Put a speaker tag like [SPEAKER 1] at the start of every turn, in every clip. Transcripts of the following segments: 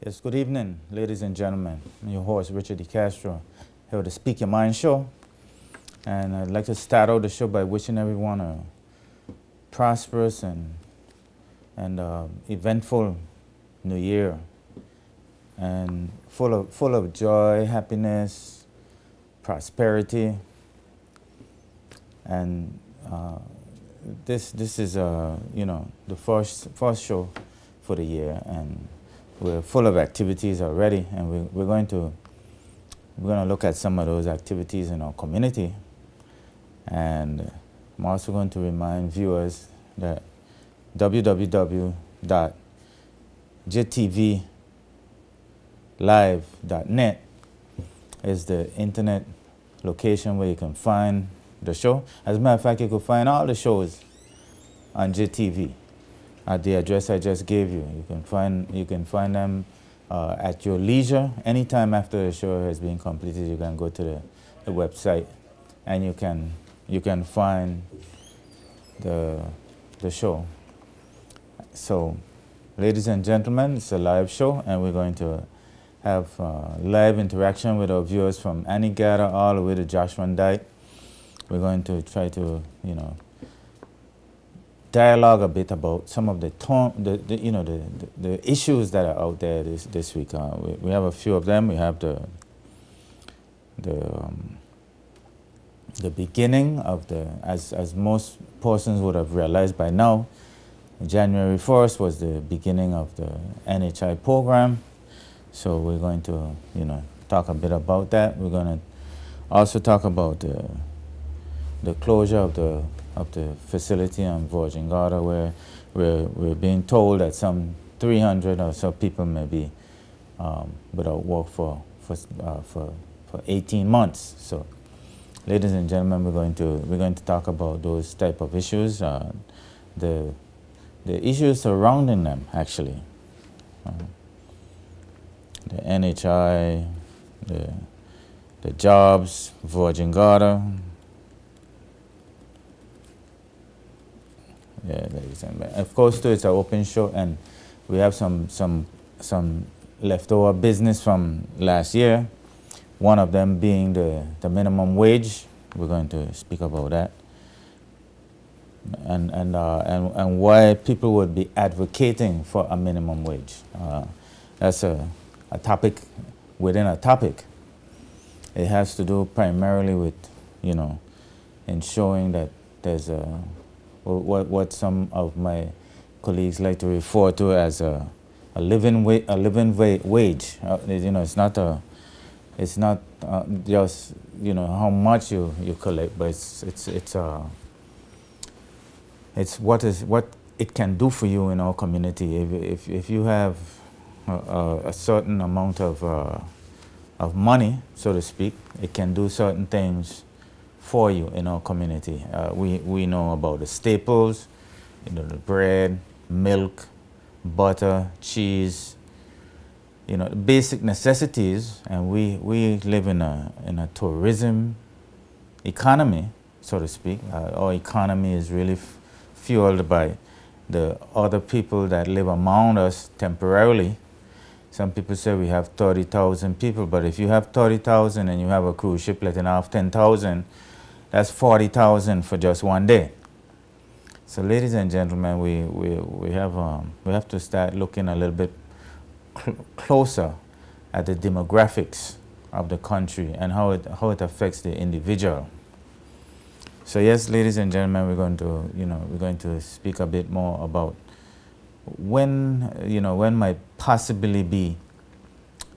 [SPEAKER 1] Yes, good evening, ladies and gentlemen. I'm your host, Richard D. Castro, here with the Speak Your Mind show. And I'd like to start out the show by wishing everyone a prosperous and eventful new year, and full of joy, happiness, prosperity. And this is the first show for the year, and we're full of activities already, and we're going to look at some of those activities in our community. And I'm also going to remind viewers that www.jtvlive.net is the internet location where you can find the show. As a matter of fact, you can find all the shows on JTV at the address I just gave you. You can find them at your leisure. Anytime after the show has been completed, you can go to the website, and you can find the show. So, ladies and gentlemen, it's a live show, and we're going to have live interaction with our viewers from Anegada all the way to Joshua Dyke. We're going to try to, dialogue a bit about some of the issues that are out there this week. We have a few of them. We have the beginning of as most persons would have realized by now, January 1st was the beginning of the NHI program. So we're going to talk a bit about that. We're going to also talk about the closure of the facility on Virgin Gorda, where we're being told that some 300 or so people may be without work for 18 months. So, ladies and gentlemen, we're going to talk about those type of issues, the issues surrounding them actually, the NHI, the jobs, Virgin Gorda. Yeah, ladies and gentlemen. Of course, too, it's an open show, and we have some leftover business from last year. One of them being the minimum wage. We're going to speak about that, and why people would be advocating for a minimum wage. That's a topic within a topic. It has to do primarily with ensuring that there's what some of my colleagues like to refer to as a living wage. It's not just how much you collect, but it's what it can do for you in our community. If you have a certain amount of money, so to speak, it can do certain things for you in our community. We know about the staples, the bread, milk, butter, cheese, basic necessities, and we live in a tourism economy, so to speak. Our economy is really fueled by the other people that live among us temporarily. Some people say we have 30,000 people, but if you have 30,000 and you have a cruise ship letting off 10,000, that's 40,000 for just one day. So, ladies and gentlemen, we have to start looking a little bit closer at the demographics of the country and how it affects the individual. So, yes, ladies and gentlemen, we're going to speak a bit more about when might possibly be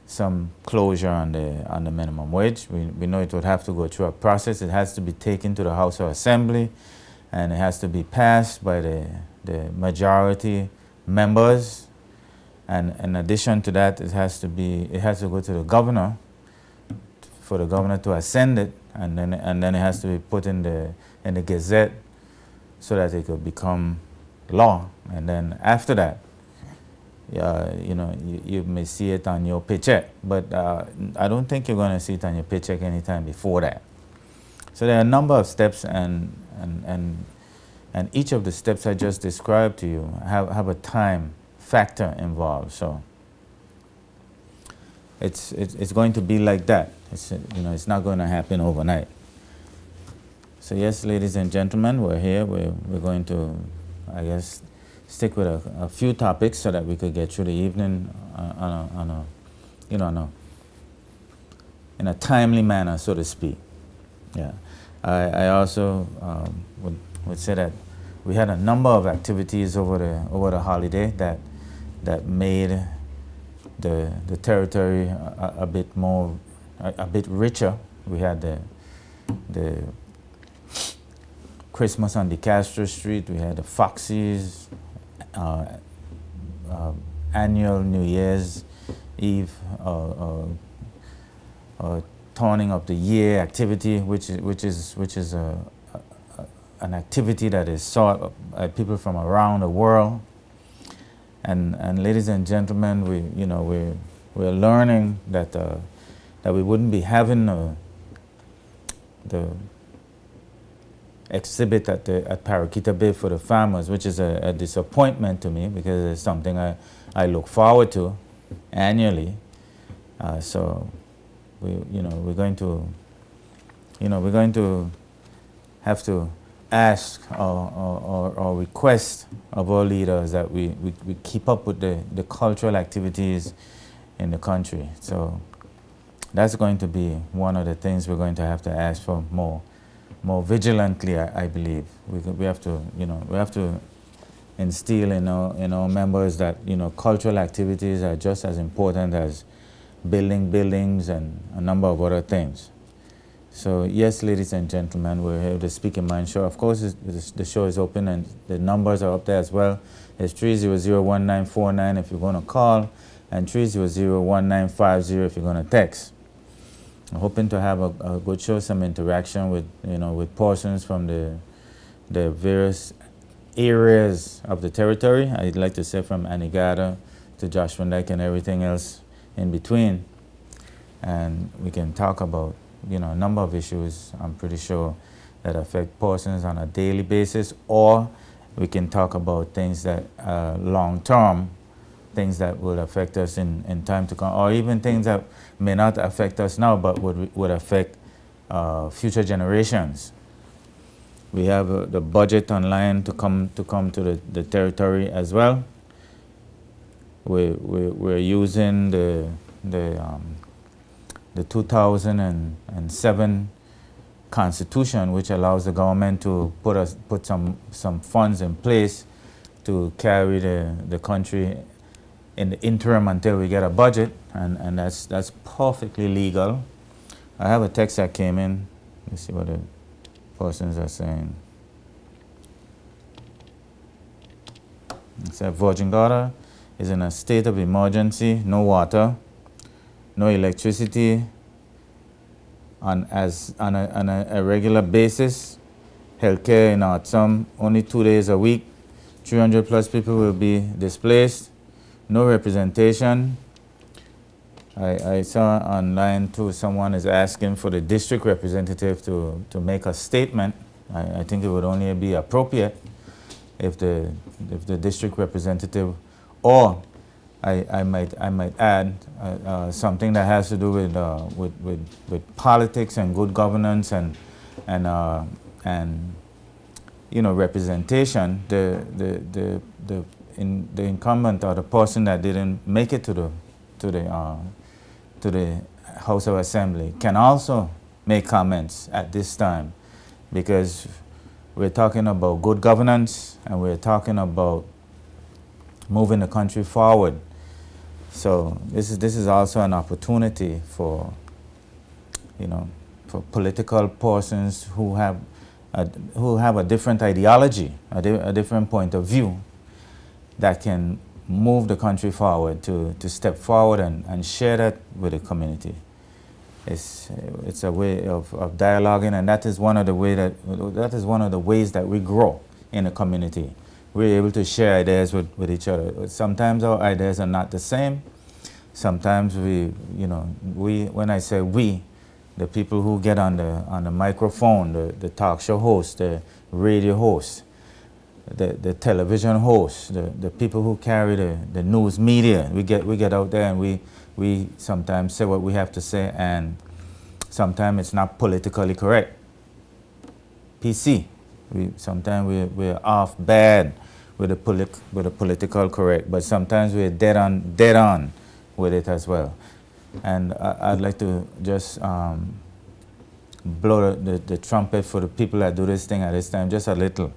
[SPEAKER 1] some closure on the minimum wage. We know it would have to go through a process. It has to be taken to the House of Assembly, and it has to be passed by the majority members. And in addition to that, it has to go to the governor for the governor to ascend it, and then it has to be put in the Gazette so that it could become law. And then after that, you know, you may see it on your paycheck, but I don't think you're going to see it on your paycheck anytime before that. So there are a number of steps, and each of the steps I just described to you have a time factor involved. So it's going to be like that. You know, it's not going to happen overnight. So yes, ladies and gentlemen, we're here. We're going to, I guess, stick with a few topics so that we could get through the evening in a timely manner, so to speak. Yeah, I also would say that we had a number of activities over the holiday that made the territory a bit richer. We had the Christmas on DeCastro Street. We had the Foxy's annual New Year's Eve turning of the year activity, which is an activity that is sought by people from around the world. And ladies and gentlemen, we're learning that we wouldn't be having the exhibit at Paraquita Bay for the farmers, which is a disappointment to me, because it's something I look forward to annually. So we're going to have to ask or request of our leaders that we keep up with the cultural activities in the country. So that's going to be one of the things we're going to have to ask for more vigilantly, I believe. We have to instill in our members that cultural activities are just as important as building buildings and a number of other things. So yes, ladies and gentlemen, we're here to Speak Your Mind show. Of course, the show is open and the numbers are up there as well. It's 300-1949 if you're going to call, and 300-1950 if you're going to text. I'm hoping to have a good show, some interaction with persons from the various areas of the territory. I'd like to say from Anegada to Joshua Neck and everything else in between. And we can talk about a number of issues, I'm pretty sure, that affect persons on a daily basis, or we can talk about things that long-term, things that will affect us in time to come, or even things that may not affect us now but would affect future generations. We have the budget online to come to the territory as well. We're using the 2007 Constitution, which allows the government to put some funds in place to carry the country in the interim until we get a budget, and that's perfectly legal. I have a text that came in. Let's see what the persons are saying. It said Virgin Gorda is in a state of emergency, no water, no electricity on a regular basis. Healthcare in Artsum, only 2 days a week. 300 plus people will be displaced. No representation. I saw online too, someone is asking for the district representative to make a statement. I think it would only be appropriate if the district representative, or I might add something that has to do with politics and good governance and representation. The incumbent or the person that didn't make it to the House of Assembly can also make comments at this time, because we're talking about good governance and we're talking about moving the country forward. So this is also an opportunity for political persons who have a different ideology, a different point of view, that can move the country forward, to step forward and share that with the community. It's a way of dialoguing, and that is one of the ways that we grow in a community. We're able to share ideas with each other. Sometimes our ideas are not the same. Sometimes when I say we, the people who get on the microphone, the talk show host, the radio host, the television host, the people who carry the news media, we get out there and we sometimes say what we have to say, and sometimes it's not politically correct. PC. Sometimes we're off bad with the political correct, but sometimes we're dead on with it as well. And I'd like to just blow the trumpet for the people that do this thing at this time, just a little.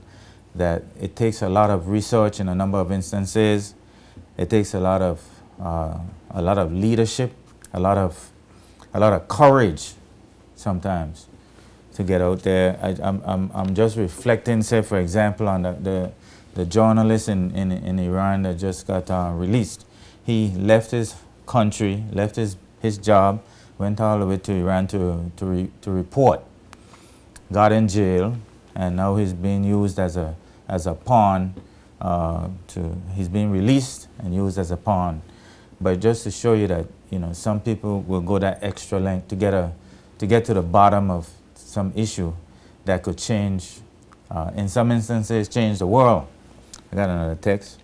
[SPEAKER 1] That it takes a lot of research in a number of instances. It takes a lot of leadership, a lot of courage sometimes to get out there. I'm just reflecting, say for example, on the journalist in Iran that just got released. He left his country, left his job, went all the way to Iran to report, got in jail, and now he's being used as a pawn. He's being released and used as a pawn. But just to show you that some people will go that extra length to get to the bottom of some issue that could change, in some instances, change the world. I got another text.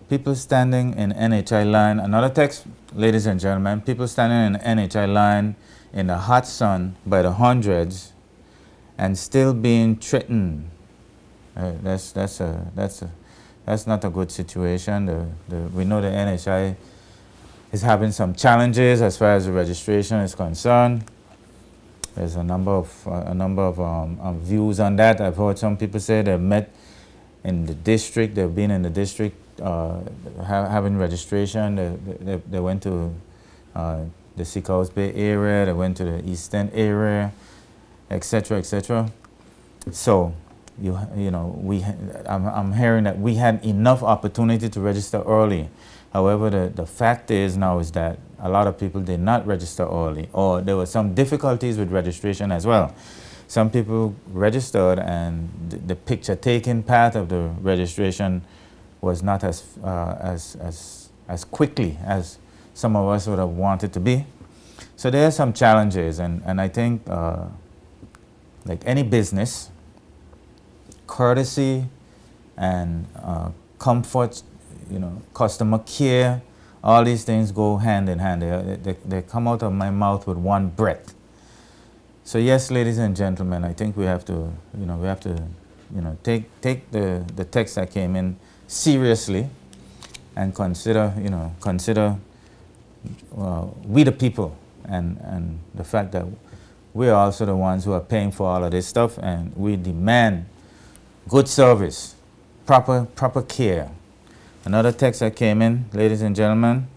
[SPEAKER 1] People standing in NHI line. Another text, ladies and gentlemen. People standing in NHI line in the hot sun by the hundreds and still being threatened. That's not a good situation. We know the NHI is having some challenges as far as the registration is concerned. There's a number of views on that. I've heard some people say they've met in the district. They've been in the district having registration. They went to the Seacoast Bay area. They went to the East End area, etc., etc. So, I'm hearing that we had enough opportunity to register early. However, the fact is now is that a lot of people did not register early, or there were some difficulties with registration as well. Some people registered, and the picture-taking part of the registration was not as quickly as some of us would have wanted to be. So there are some challenges, and I think, like any business, courtesy and comfort, customer care, all these things go hand in hand. They come out of my mouth with one breath. So yes, ladies and gentlemen, I think we have to, take the text that came in seriously and consider we the people and the fact that we're also the ones who are paying for all of this stuff, and we demand good service, proper care. Another text that came in, ladies and gentlemen.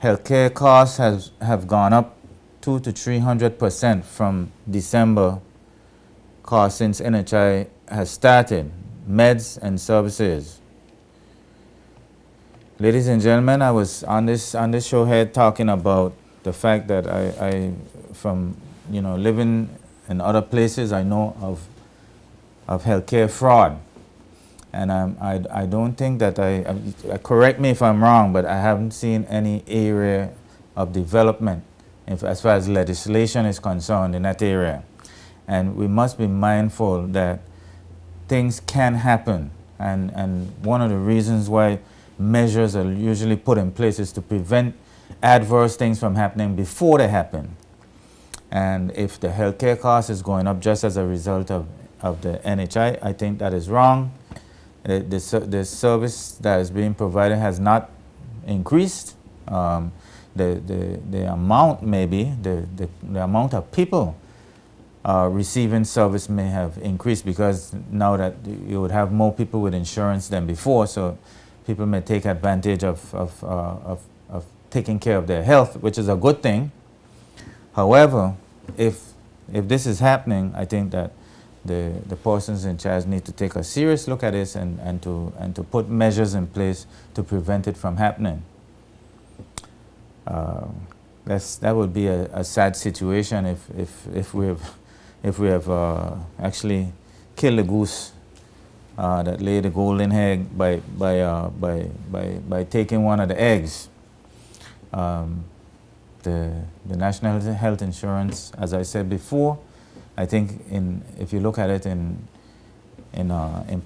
[SPEAKER 1] Healthcare costs have gone up 200% to 300% from December costs since NHI has started. Meds and services. Ladies and gentlemen, I was on this show here talking about the fact that I from living in other places, I know of healthcare fraud. And I don't think that correct me if I'm wrong, but I haven't seen any area of development as far as legislation is concerned in that area. And we must be mindful that things can happen. And one of the reasons why measures are usually put in place is to prevent adverse things from happening before they happen. And if the healthcare cost is going up just as a result of the NHI, I think that is wrong. The service that is being provided has not increased. The amount maybe, the amount of people receiving service may have increased, because now that you would have more people with insurance than before, so people may take advantage of taking care of their health, which is a good thing. However, if this is happening, I think that the persons in charge need to take a serious look at this and to put measures in place to prevent it from happening. That would be a sad situation if we have actually killed the goose that laid the golden egg by taking one of the eggs. The National Health Insurance, as I said before, I think if you look at it in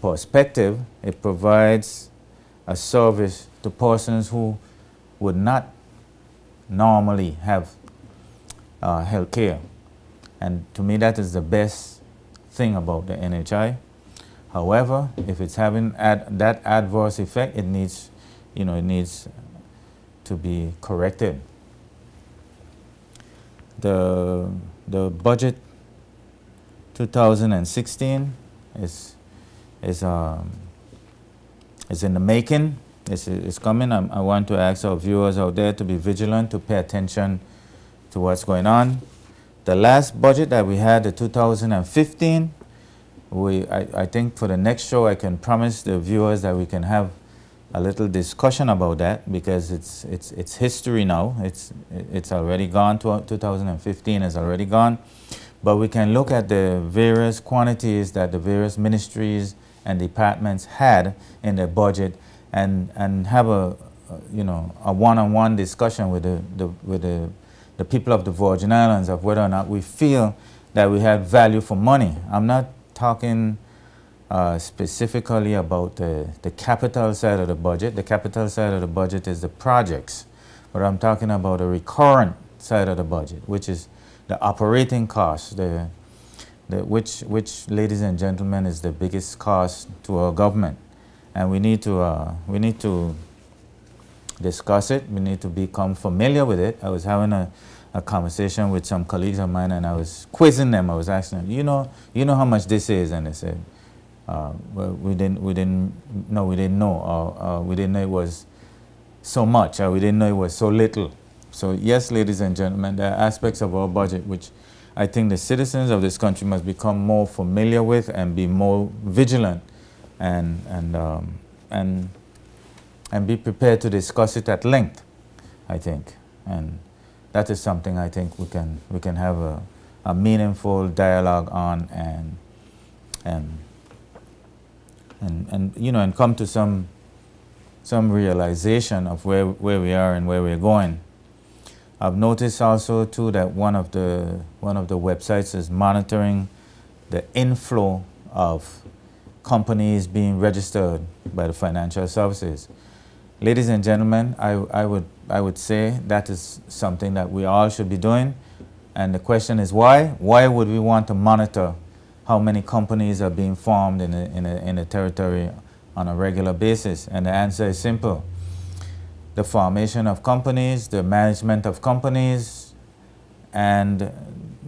[SPEAKER 1] perspective, it provides a service to persons who would not normally have health care. And to me, that is the best thing about the NHI. However, if it's having that adverse effect, it needs to be corrected. The budget 2016 is in the making. It's coming. I want to ask our viewers out there to be vigilant, to pay attention to what's going on. The last budget that we had, the 2015, I think for the next show I can promise the viewers that we can have a little discussion about that, because it's history now. It's already gone. 2015 is already gone. But we can look at the various quantities that the various ministries and departments had in their budget and have a one-on-one discussion with the people of the Virgin Islands of whether or not we feel that we had value for money. I'm not talking specifically about the capital side of the budget. The capital side of the budget is the projects, but I'm talking about the recurrent side of the budget, which is the operating costs, which, ladies and gentlemen, is the biggest cost to our government, and we need to discuss it. We need to become familiar with it. I was having a conversation with some colleagues of mine, and I was quizzing them. I was asking them, you know how much this is, and they said, well, we didn't know, or we didn't know it was so much, or we didn't know it was so little. So yes, ladies and gentlemen, there are aspects of our budget which I think the citizens of this country must become more familiar with and be more vigilant and be prepared to discuss it at length, I think. And that is something I think we can have a meaningful dialogue on and come to some realization of where we are and where we're going. I've noticed also too that one of the websites is monitoring the inflow of companies being registered by the financial services. Ladies and gentlemen, I would say that is something that we all should be doing. And the question is why? Why would we want to monitor how many companies are being formed in a territory on a regular basis? And the answer is simple. The formation of companies, the management of companies, and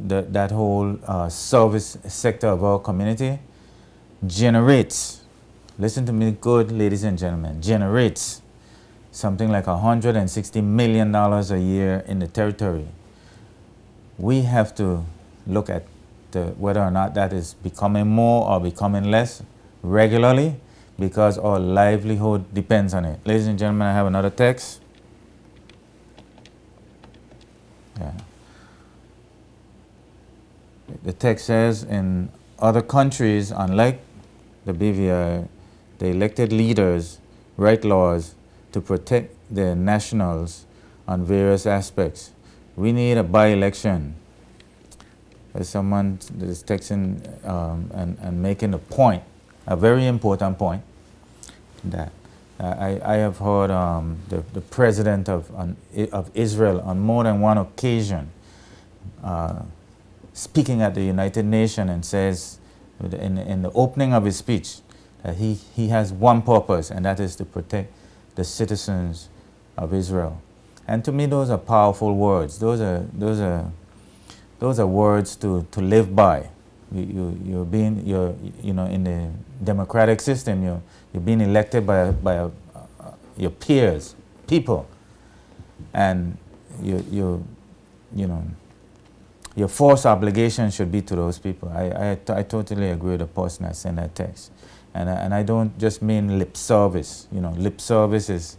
[SPEAKER 1] that whole service sector of our community generates, listen to me good, ladies and gentlemen, generates something like $160 million a year in the territory. We have to look at whether or not that is becoming more or becoming less regularly, because our livelihood depends on it. Ladies and gentlemen, I have another text. Yeah. The text says, in other countries, unlike the BVI, the elected leaders write laws to protect their nationals on various aspects. We need a by-election. There's someone that is texting and making a point, a very important point, that I have heard the president of Israel on more than one occasion speaking at the United Nations, and says in the opening of his speech that he has one purpose, and that is to protect the citizens of Israel. And to me, those are powerful words. Those are words to live by. You're in the democratic system. You're being elected by your peers, people, and your force obligation should be to those people. I totally agree with the person that sent that text. And I don't just mean lip service. You know, lip service is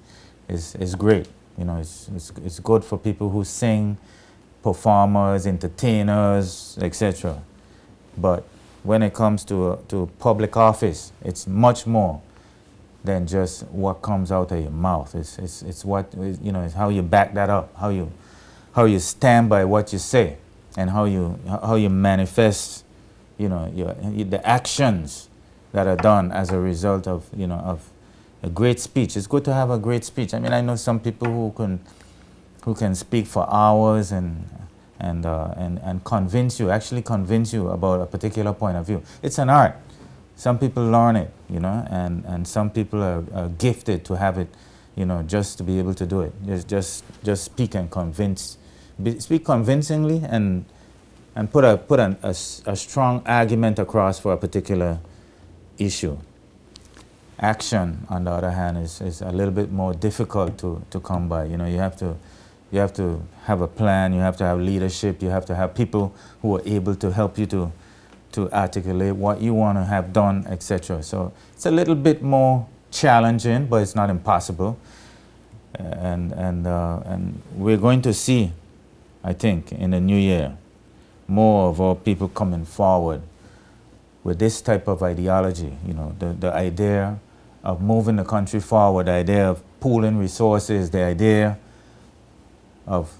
[SPEAKER 1] great. You know, it's good for people who sing, performers, entertainers, etc. But when it comes to public office, it's much more than just what comes out of your mouth. It's what, you know, it's how you back that up, how you stand by what you say, and how you manifest, you know, the actions that are done as a result of, you know, of a great speech. It's good to have a great speech. I mean, I know some people who can speak for hours and actually convince you about a particular point of view. It's an art. Some people learn it, you know, and some people are gifted to have it, you know, just to be able to do it. Just speak and convince, speak convincingly and put a strong argument across for a particular issue. Action, on the other hand, is a little bit more difficult to come by. You know, you have to have a plan, you have to have leadership, you have to have people who are able to help you to articulate what you want to have done, etc. So it's a little bit more challenging, but it's not impossible. And we're going to see, I think, in the new year, more of our people coming forward with this type of ideology. You know, the idea of moving the country forward, the idea of pooling resources, the idea of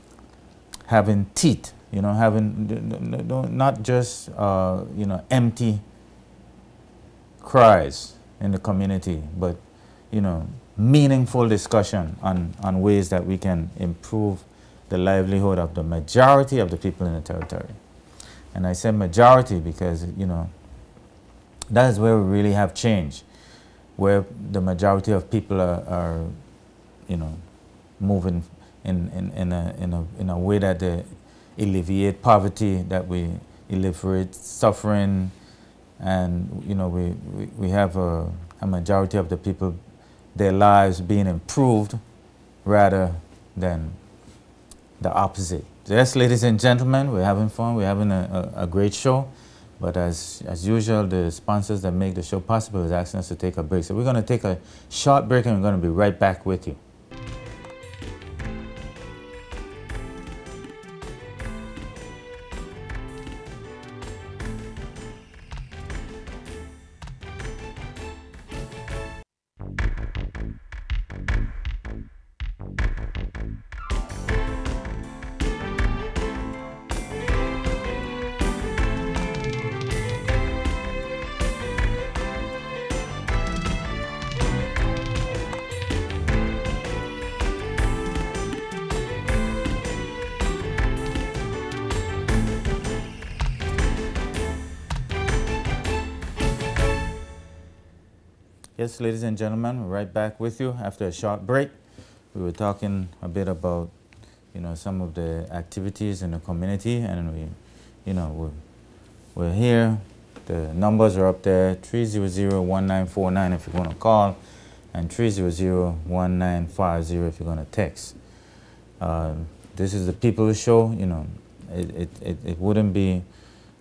[SPEAKER 1] having teeth, you know, having not just you know, empty cries in the community, but, you know, meaningful discussion on ways that we can improve the livelihood of the majority of the people in the territory. And I say majority because, you know, that is where we really have change, where the majority of people are you know, moving in a way that they alleviate poverty, that we alleviate suffering, and, you know, we have a majority of the people, their lives being improved rather than the opposite. Yes, ladies and gentlemen, we're having fun, we're having a great show, but as usual, the sponsors that make the show possible is asking us to take a break. So we're going to take a short break and we're going to be right back with you. Yes, ladies and gentlemen, we're right back with you after a short break. We were talking a bit about, you know, some of the activities in the community, and we're here. The numbers are up there, 300-1949 if you want to call, and 300-1950 if you're going to text. This is the People's Show. You know, it wouldn't be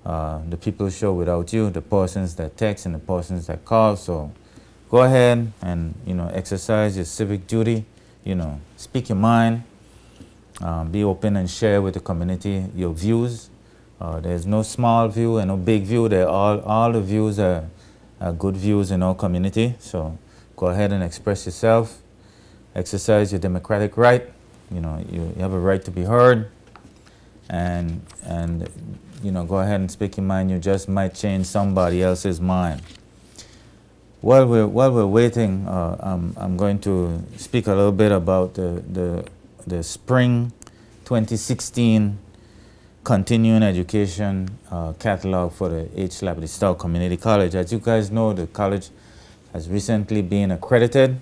[SPEAKER 1] the People's Show without you, the persons that text and the persons that call. So go ahead and, you know, exercise your civic duty, you know, speak your mind, be open and share with the community your views. There's no small view and no big view. All the views are good views in our community. So go ahead and express yourself, exercise your democratic right. You know, you have a right to be heard, and you know, go ahead and speak your mind. You just might change somebody else's mind. While we're waiting, I'm going to speak a little bit about the spring 2016 continuing education catalog for the H. Labadie Stoutt Community College. As you guys know, the college has recently been accredited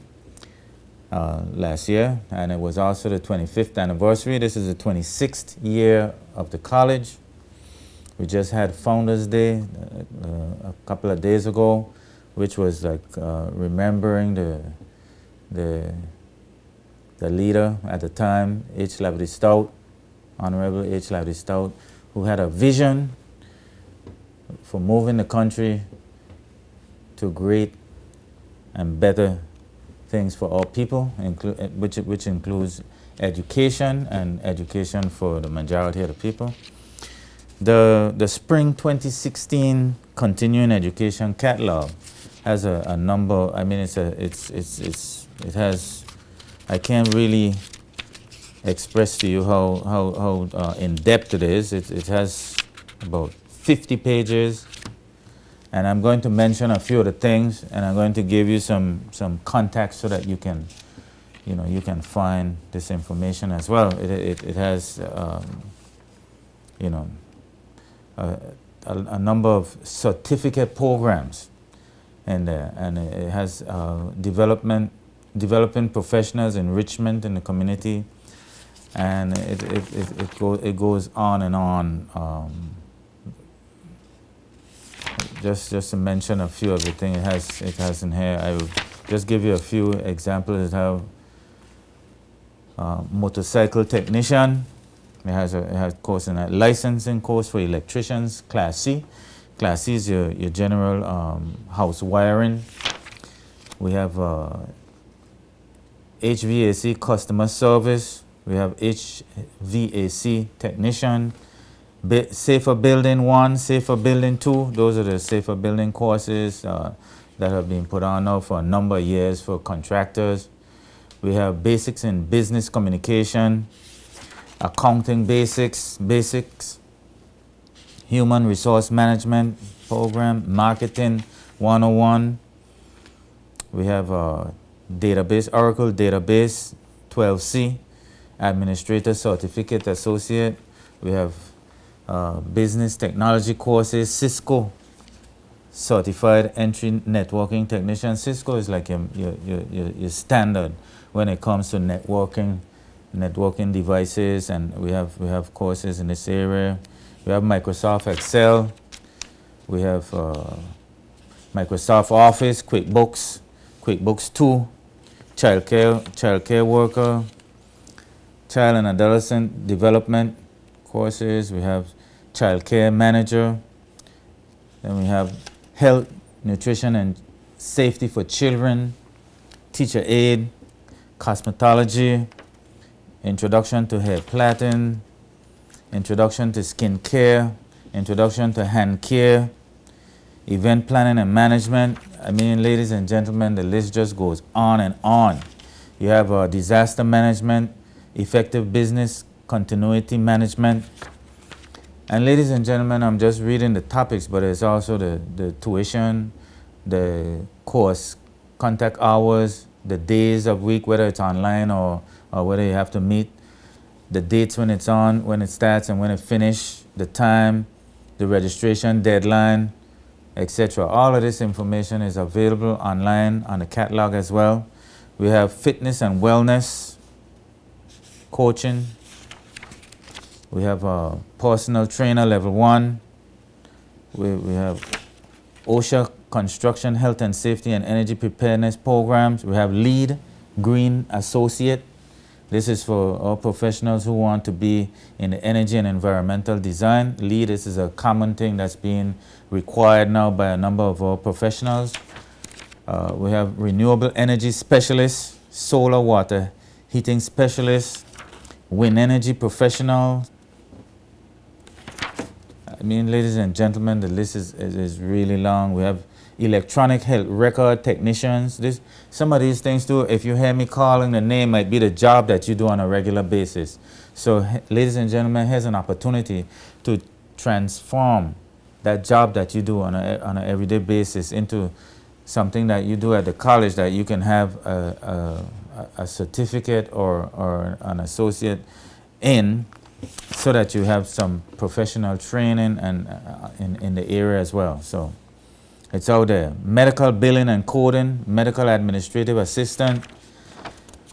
[SPEAKER 1] last year, and it was also the 25th anniversary. This is the 26th year of the college. We just had Founders Day a couple of days ago, which was like remembering the leader at the time, H. Labadie Stoutt, Honorable H. Labadie Stoutt, who had a vision for moving the country to great and better things for all people, which includes education, and education for the majority of the people. The Spring 2016 Continuing Education Catalog has a number. I mean, it has. I can't really express to you how in depth it is. It has about 50 pages, and I'm going to mention a few of the things, and I'm going to give you some context so that you can, you can find this information as well. It has, a number of certificate programs, and it has developing professionals, enrichment in the community, and it goes on and on. Just to mention a few of the things it has in here, I will just give you a few examples. It have motorcycle technician. It has a course in a licensing course for electricians, Class C. Class C is your general house wiring. We have HVAC customer service. We have HVAC technician. Safer Building 1, Safer Building 2, those are the Safer Building courses that have been put on now for a number of years for contractors. We have Basics in Business Communication, Accounting Basics, Human Resource Management Program, Marketing 101. We have Database, Oracle Database 12C, Administrator Certificate Associate. We have business technology courses, Cisco Certified Entry Networking Technician. Cisco is like your standard when it comes to networking devices, and we have courses in this area. We have Microsoft Excel. We have Microsoft Office, QuickBooks 2, childcare worker, child and adolescent development courses. We have child care manager. Then we have health, nutrition, and safety for children, teacher aid, cosmetology, introduction to hair plaiting, introduction to skin care, introduction to hand care, event planning and management. I mean, ladies and gentlemen, the list just goes on and on. You have disaster management, effective business continuity management. And ladies and gentlemen, I'm just reading the topics, but it's also the tuition, the course, contact hours, the days of week, whether it's online or whether you have to meet, the dates when it's on, when it starts and when it finishes, the time, the registration deadline, etc. All of this information is available online on the catalog as well. We have fitness and wellness, coaching. We have a personal trainer level 1. We have OSHA construction, health and safety and energy preparedness programs. We have LEED Green Associate. This is for all professionals who want to be in the energy and environmental design. LEED, this is a common thing that's being required now by a number of our professionals. We have renewable energy specialists, solar water heating specialists, wind energy professional. I mean, ladies and gentlemen, the list is really long. We have electronic health record technicians. Some of these things too, if you hear me calling the name, might be the job that you do on a regular basis. So, ladies and gentlemen, here's an opportunity to transform that job that you do on an everyday basis into something that you do at the college that you can have a certificate or an associate in, so that you have some professional training and in the area as well. So it's out there. Medical billing and coding, medical administrative assistant,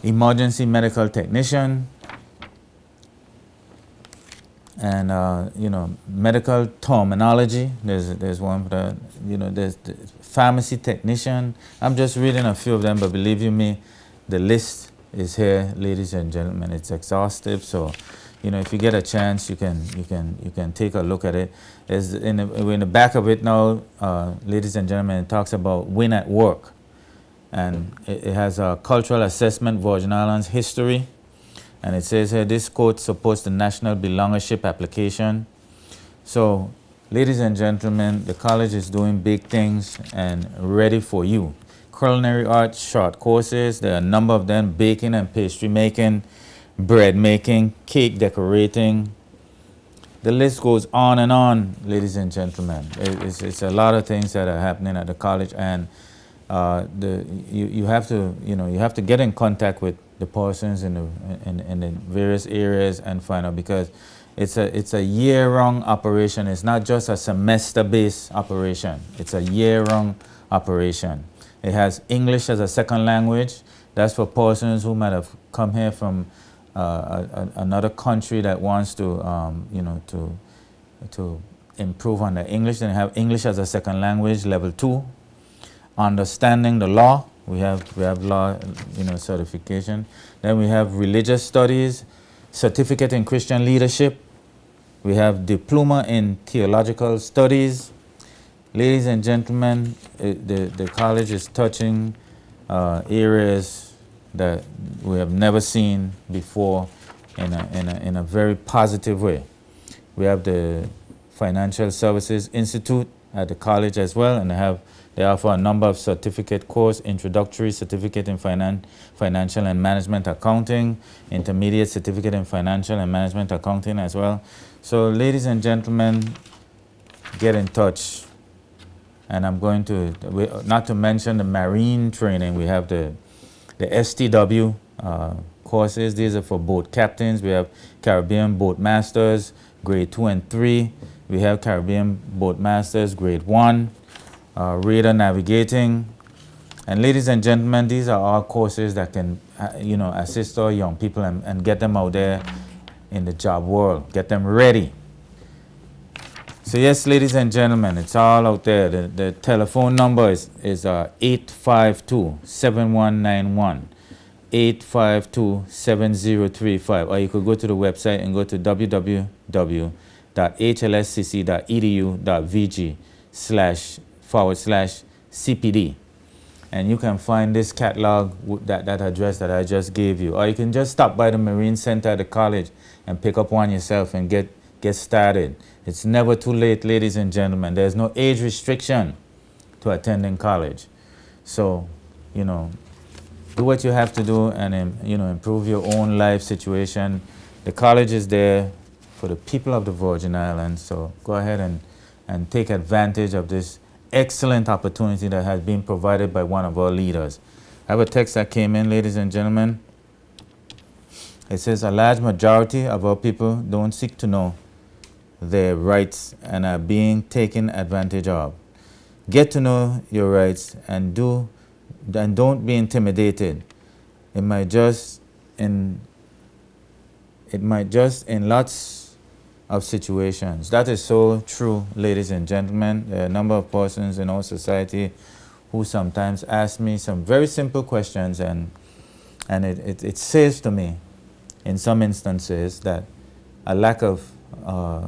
[SPEAKER 1] emergency medical technician, and medical terminology. There's one for that. There's the pharmacy technician. I'm just reading a few of them, but believe you me, the list is here, ladies and gentlemen. It's exhaustive, so you know, if you get a chance, you can take a look at it. Is we're in the back of it now, ladies and gentlemen. It talks about win at work, and it has a cultural assessment, Virgin Islands history, and it says here this quote supports the national belongership application. So, ladies and gentlemen, the college is doing big things and ready for you. Culinary arts short courses, there are a number of them: baking and pastry making, bread making, cake decorating. The list goes on and on, ladies and gentlemen. It's a lot of things that are happening at the college, and you have to get in contact with the persons in the various areas and find out, because it's a year-round operation. It's not just a semester-based operation. It's a year-round operation. It has English as a second language. That's for persons who might have come here from another country that wants to, to improve on their English. Then have English as a second language, level 2. Understanding the law. We have law, certification. Then we have religious studies, certificate in Christian leadership. We have diploma in theological studies. Ladies and gentlemen, the college is touching areas that we have never seen before in a very positive way. We have the Financial Services Institute at the college as well, and they offer a number of certificate course: introductory certificate in financial and management accounting, intermediate certificate in financial and management accounting as well. So, ladies and gentlemen, get in touch. And I'm going to, not to mention the marine training. We have the STW courses. These are for boat captains. We have Caribbean Boat Masters, grade 2 and 3. We have Caribbean Boat Masters, grade 1, radar navigating. And ladies and gentlemen, these are all courses that can, assist our young people and get them out there in the job world, get them ready. So yes, ladies and gentlemen, it's all out there. The telephone number is 852-7191, 852-7035, or you could go to the website and go to www.hlscc.edu.vg//CPD. And you can find this catalog, that address that I just gave you. Or you can just stop by the Marine Center at the college and pick up one yourself and get started. It's never too late, ladies and gentlemen. There's no age restriction to attending college. So, do what you have to do and, improve your own life situation. The college is there for the people of the Virgin Islands. So go ahead and take advantage of this excellent opportunity that has been provided by one of our leaders. I have a text that came in, ladies and gentlemen. It says, a large majority of our people don't seek to know their rights and are being taken advantage of. Get to know your rights and don't be intimidated. It might just in lots of situations. That is so true, ladies and gentlemen. There are a number of persons in our society who sometimes ask me some very simple questions, and it says to me in some instances that a lack of I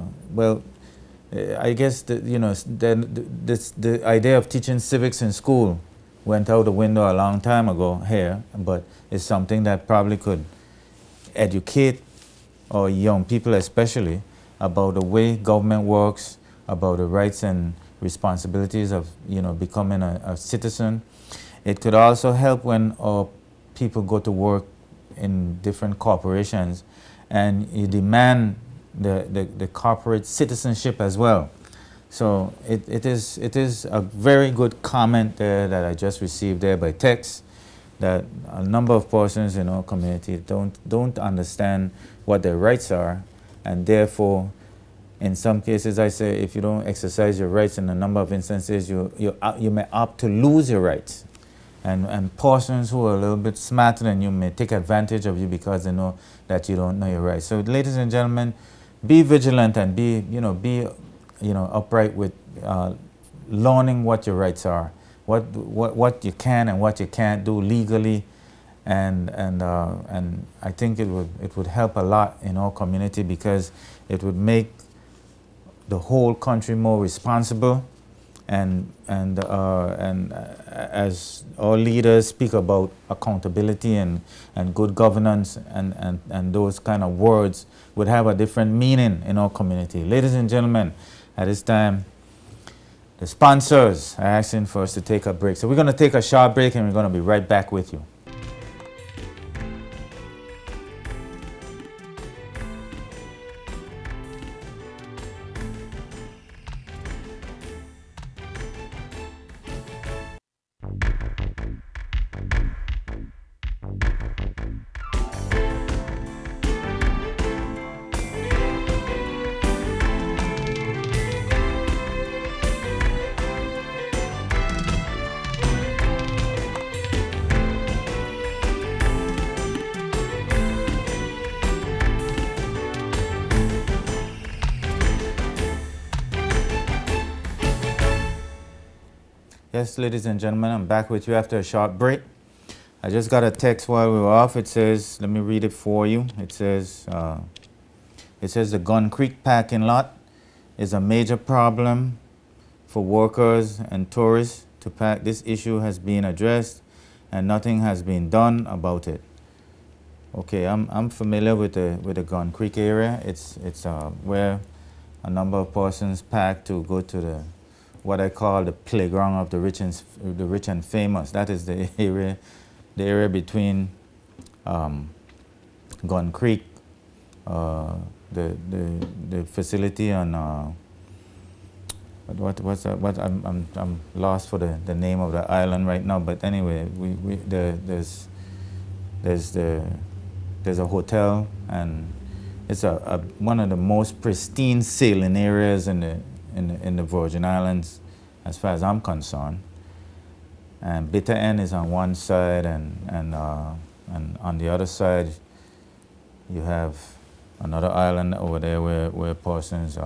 [SPEAKER 1] guess the idea of teaching civics in school went out the window a long time ago here, but it's something that probably could educate our young people especially about the way government works, about the rights and responsibilities of becoming a citizen. It could also help when our people go to work in different corporations and you demand the corporate citizenship as well. So it is a very good comment there that I just received there by text, that a number of persons in our community don't understand what their rights are, and therefore in some cases I say if you don't exercise your rights, in a number of instances you may opt to lose your rights, and persons who are a little bit smarter than you may take advantage of you because they know that you don't know your rights. So ladies and gentlemen, be vigilant and be upright with learning what your rights are, what you can and what you can't do legally, and I think it would help a lot in our community, because it would make the whole country more responsible, and as our leaders speak about accountability and good governance, and those kind of words would have a different meaning in our community. Ladies and gentlemen, at this time, the sponsors are asking for us to take a break. So we're going to take a short break, and we're going to be right back with you. Yes, ladies and gentlemen, I'm back with you after a short break. I just got a text while we were off. It says, let me read it for you. It says the Gun Creek parking lot is a major problem for workers and tourists to park. This issue has been addressed and nothing has been done about it. Okay, I'm familiar with the Gun Creek area. It's where a number of persons park to go to what I call the playground of the rich and famous. That is the area between Gun Creek, the facility on I'm lost for the name of the island right now. But anyway, there's a hotel, and it's one of the most pristine sailing areas in the Virgin Islands, as far as I'm concerned. And Bitter End is on one side, and on the other side, you have another island over there where persons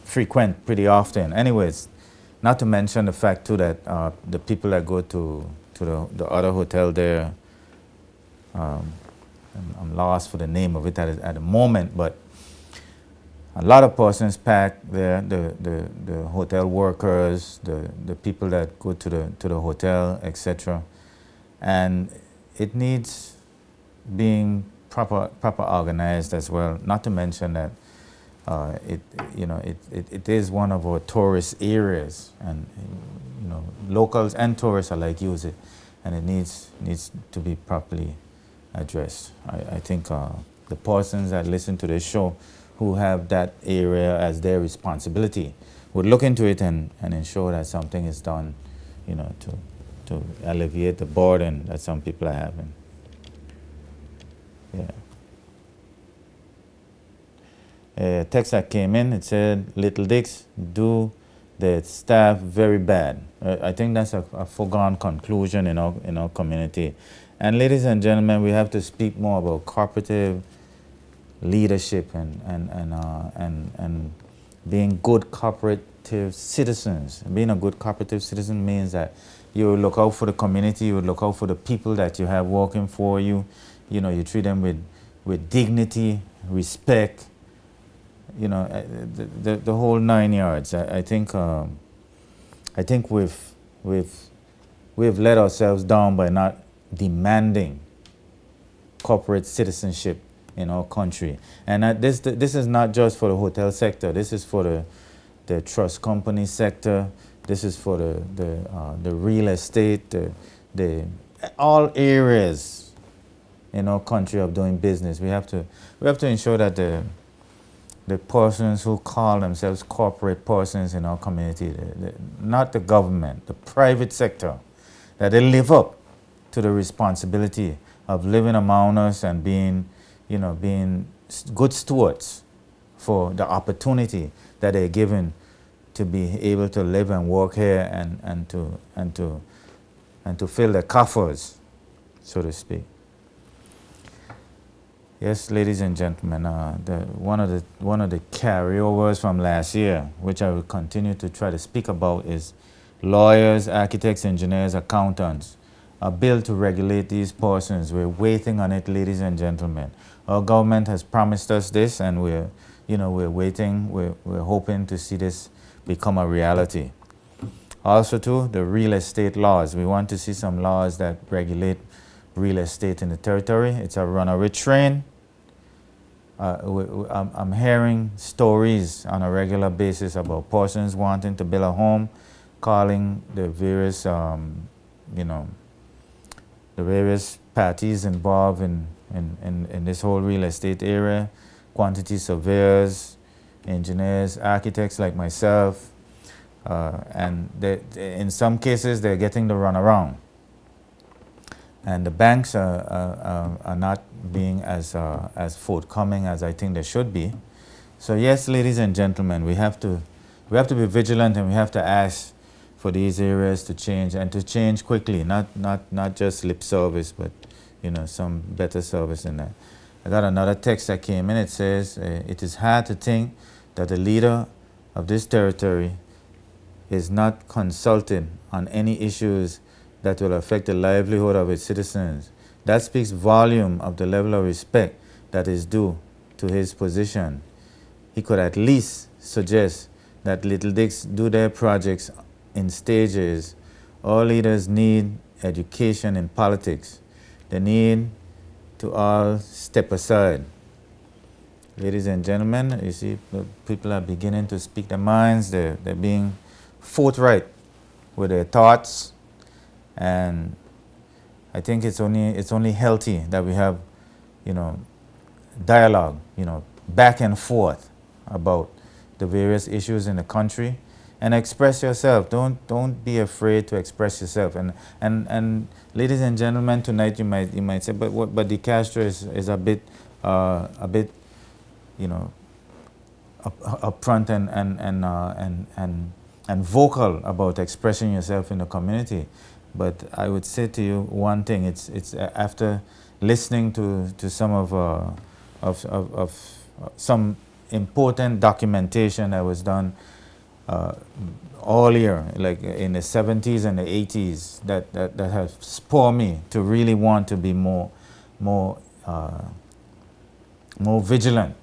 [SPEAKER 1] frequent pretty often. Anyways, not to mention the fact too that the people that go to the other hotel there, I'm lost for the name of it at the moment, but a lot of persons pack there, the hotel workers, the people that go to the hotel, etc. And it needs being proper organized as well. Not to mention that it is one of our tourist areas, and locals and tourists alike use it, and it needs to be properly addressed. I think the persons that listen to this show who have that area as their responsibility would look into it and ensure that something is done, to alleviate the burden that some people are having. Yeah. A text that came in, it said, Little Dicks do the staff very bad. I think that's a foregone conclusion in our community. And ladies and gentlemen, we have to speak more about cooperative leadership and being good cooperative citizens. Being a good cooperative citizen means that you look out for the community, you look out for the people that you have working for you. You treat them with dignity, respect, the whole 9 yards. I think we've let ourselves down by not demanding corporate citizenship in our country. And this is not just for the hotel sector. This is for the trust company sector. This is for the real estate, all areas in our country of doing business. We have to ensure that the persons who call themselves corporate persons in our community, not the government, the private sector, that they live up to the responsibility of living among us and being good stewards for the opportunity that they're given to be able to live and work here and to fill their coffers, so to speak. Yes, ladies and gentlemen, one of the carryovers from last year, which I will continue to try to speak about, is lawyers, architects, engineers, accountants, a bill to regulate these portions. We're waiting on it, ladies and gentlemen. Our government has promised us this, and we're waiting. We're hoping to see this become a reality. Also, too, the real estate laws. We want to see some laws that regulate real estate in the territory. It's a runaway train. I'm hearing stories on a regular basis about persons wanting to build a home, calling the various, the various parties involved in this whole real estate area, quantity surveyors, engineers, architects like myself, and in some cases they're getting the runaround. And the banks are not being as forthcoming as I think they should be. So yes, ladies and gentlemen, we have to be vigilant, and we have to ask for these areas to change, and to change quickly, not just lip service, but some better service in that. I got another text that came in. It says, it is hard to think that the leader of this territory is not consulted on any issues that will affect the livelihood of its citizens. That speaks volume of the level of respect that is due to his position. He could at least suggest that Little Dicks do their projects in stages. All leaders need education in politics. They need to all step aside. Ladies and gentlemen, you see, people are beginning to speak their minds. They're being forthright with their thoughts. And I think it's only healthy that we have, dialogue, back and forth about the various issues in the country, and express yourself. Don't be afraid to express yourself. And ladies and gentlemen, tonight you might say, but De Castro is a bit upfront and vocal about expressing yourself in the community. But I would say to you one thing: it's after listening to some of some important documentation that was done earlier, like in the 70s and the 80s, that have spurred me to really want to be more vigilant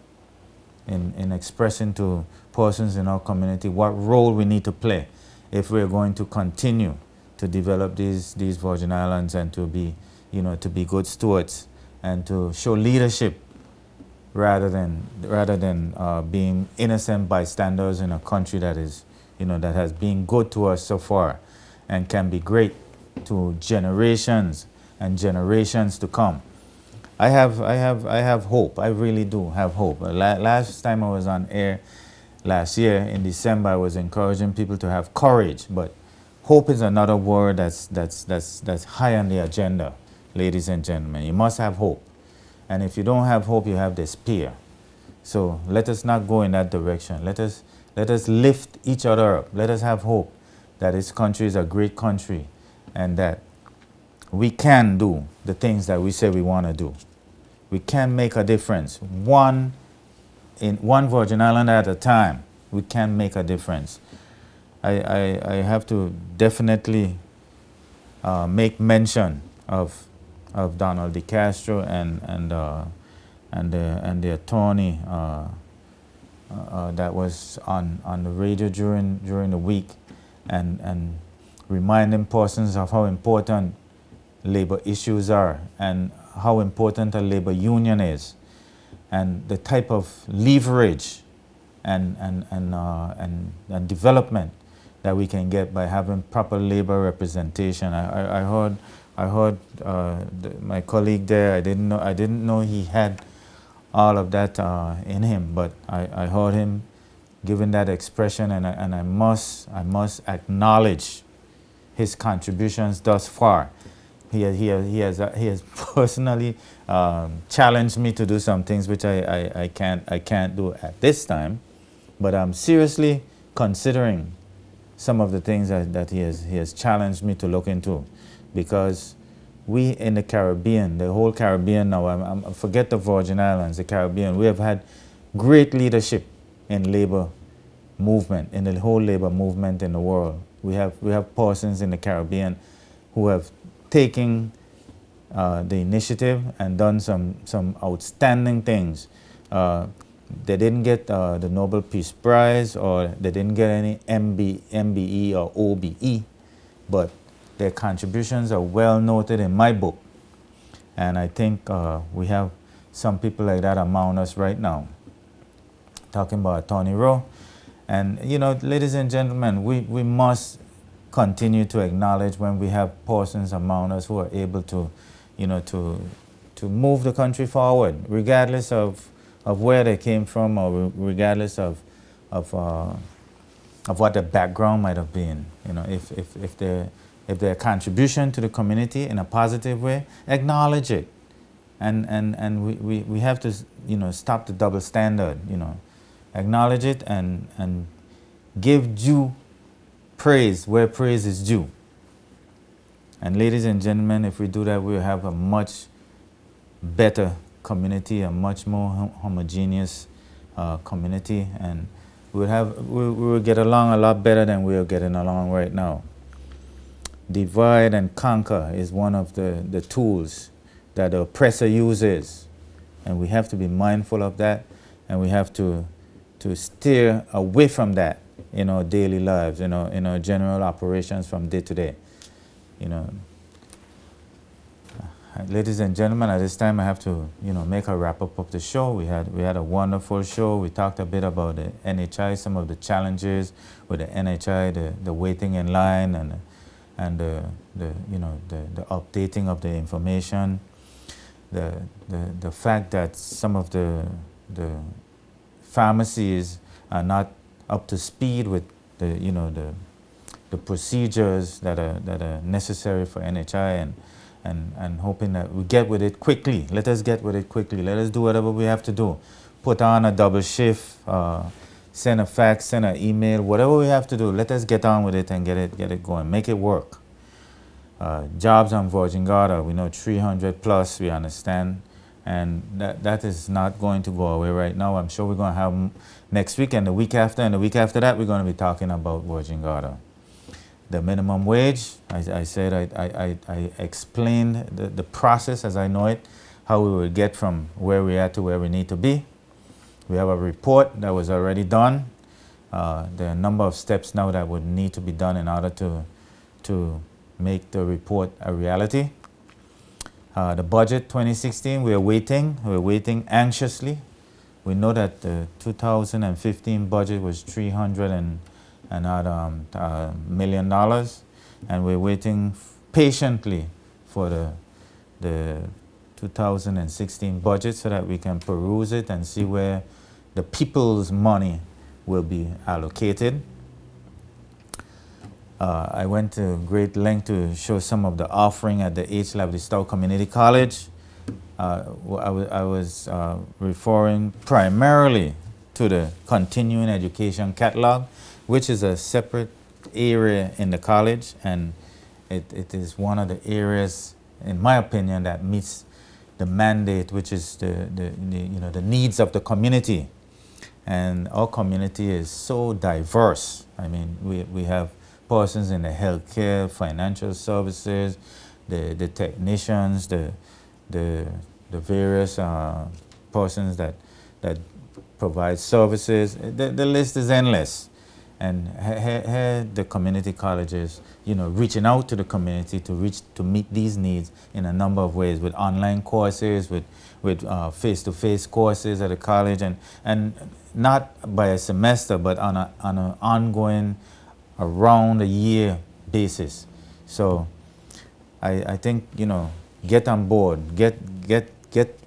[SPEAKER 1] in expressing to persons in our community what role we need to play if we're going to continue to develop these Virgin Islands, and to be good stewards, and to show leadership rather than being innocent bystanders in a country that is that has been good to us so far, and can be great to generations and generations to come. I have hope. I really do have hope. Last time I was on air last year in December, I was encouraging people to have courage, but hope is another word that's high on the agenda, ladies and gentlemen. You must have hope. And if you don't have hope, you have despair. So let us not go in that direction. Let us lift each other up. Let us have hope that this country is a great country, and that we can do the things that we say we want to do. We can make a difference. One Virgin Island at a time, we can make a difference. I have to definitely make mention of Donald De Castro and the attorney that was on the radio during the week, and reminding persons of how important labor issues are, and how important a labor union is, and the type of leverage and development that we can get by having proper labor representation. I heard my colleague there. I didn't know he had all of that in him, but I heard him giving that expression, and I must acknowledge his contributions thus far. He has personally challenged me to do some things which I can't do at this time, but I'm seriously considering some of the things that he has challenged me to look into, because we in the Caribbean, the whole Caribbean now, I forget the Virgin Islands, the Caribbean, we have had great leadership in labor movement, in the whole labor movement in the world. We have persons in the Caribbean who have taking the initiative and done some outstanding things. They didn't get the Nobel Peace Prize, or they didn't get any MBE or OBE, but their contributions are well noted in my book. And I think we have some people like that among us right now. Talking about Tony Rowe. And, you know, ladies and gentlemen, we must continue to acknowledge when we have persons among us who are able to, you know, to move the country forward, regardless of where they came from, or regardless of what their background might have been. You know, if their contribution to the community in a positive way, acknowledge it. And we have to, you know, stop the double standard, you know. Acknowledge it and give due praise where praise is due. And ladies and gentlemen, if we do that, we'll have a much better community, a much more homogeneous community, and we'll get along a lot better than we're getting along right now. Divide and conquer is one of the tools that the oppressor uses, and we have to be mindful of that, and we have to steer away from that in our daily lives, in our general operations from day to day. You know, ladies and gentlemen, at this time I have to, you know, make a wrap up of the show. We had a wonderful show. We talked a bit about the NHI, some of the challenges with the NHI, the waiting in line, and the updating of the information, the fact that some of the pharmacies are not up to speed with the procedures that are necessary for NHI, and hoping that we get with it quickly. Let us get with it quickly. Let us do whatever we have to do. Put on a double shift, send a fax, send an email, whatever we have to do. Let us get on with it and get it going. Make it work. Jobs on Virgin Gorda, we know 300 plus, we understand. And that is not going to go away right now. I'm sure we're going to have next week and the week after, and the week after that, we're going to be talking about Virgin Gorda. The minimum wage, I said, I explained the process as I know it, how we will get from where we are to where we need to be. We have a report that was already done. There are a number of steps now that would need to be done in order to make the report a reality. The budget 2016, we're waiting anxiously. We know that the 2015 budget was $300 million, and we're waiting patiently for the 2016 budget so that we can peruse it and see where the people's money will be allocated. I went to great length to show some of the offering at the H. Lavely Stoutt Community College. I was referring primarily to the continuing education catalog, which is a separate area in the college, and it is one of the areas, in my opinion, that meets the mandate, which is the needs of the community. And our community is so diverse. I mean, we have persons in the healthcare, financial services, the technicians, the various persons that provide services. The list is endless. And here the community colleges, reaching out to the community to meet these needs in a number of ways, with online courses, with face-to-face courses at the college, and not by a semester, but on an ongoing, around a year basis. So I think, get on board, get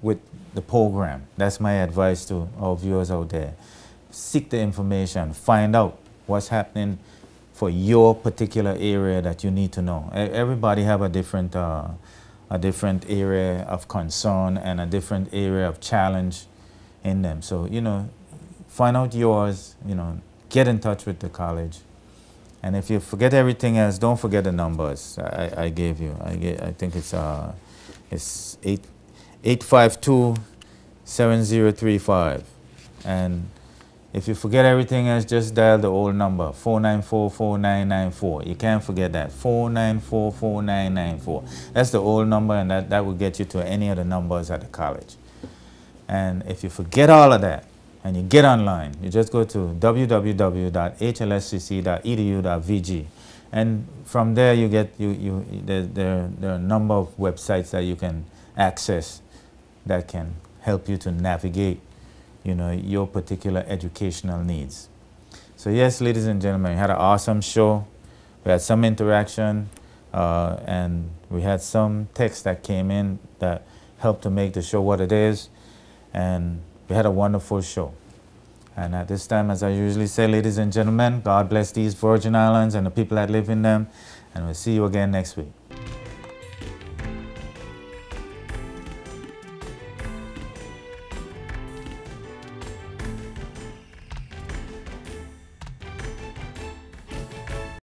[SPEAKER 1] with the program. That's my advice to our viewers out there. Seek the information, find out what's happening for your particular area that you need to know. Everybody have a different area of concern and a different area of challenge in them. So, find out yours, get in touch with the college. And if you forget everything else, don't forget the numbers I gave you. I think it's 852-7035. And If you forget everything else, just dial the old number, 494-4994. You can't forget that, 494-4994. That's the old number, and that will get you to any of the numbers at the college. And if you forget all of that, and you get online, you just go to www.hlscc.edu.vg. And from there, you get there are a number of websites that you can access that can help you to navigate, your particular educational needs. So yes, ladies and gentlemen, we had an awesome show. We had some interaction, and we had some text that came in that helped to make the show what it is. And we had a wonderful show. And at this time, as I usually say, ladies and gentlemen, God bless these Virgin Islands and the people that live in them. And we'll see you again next week.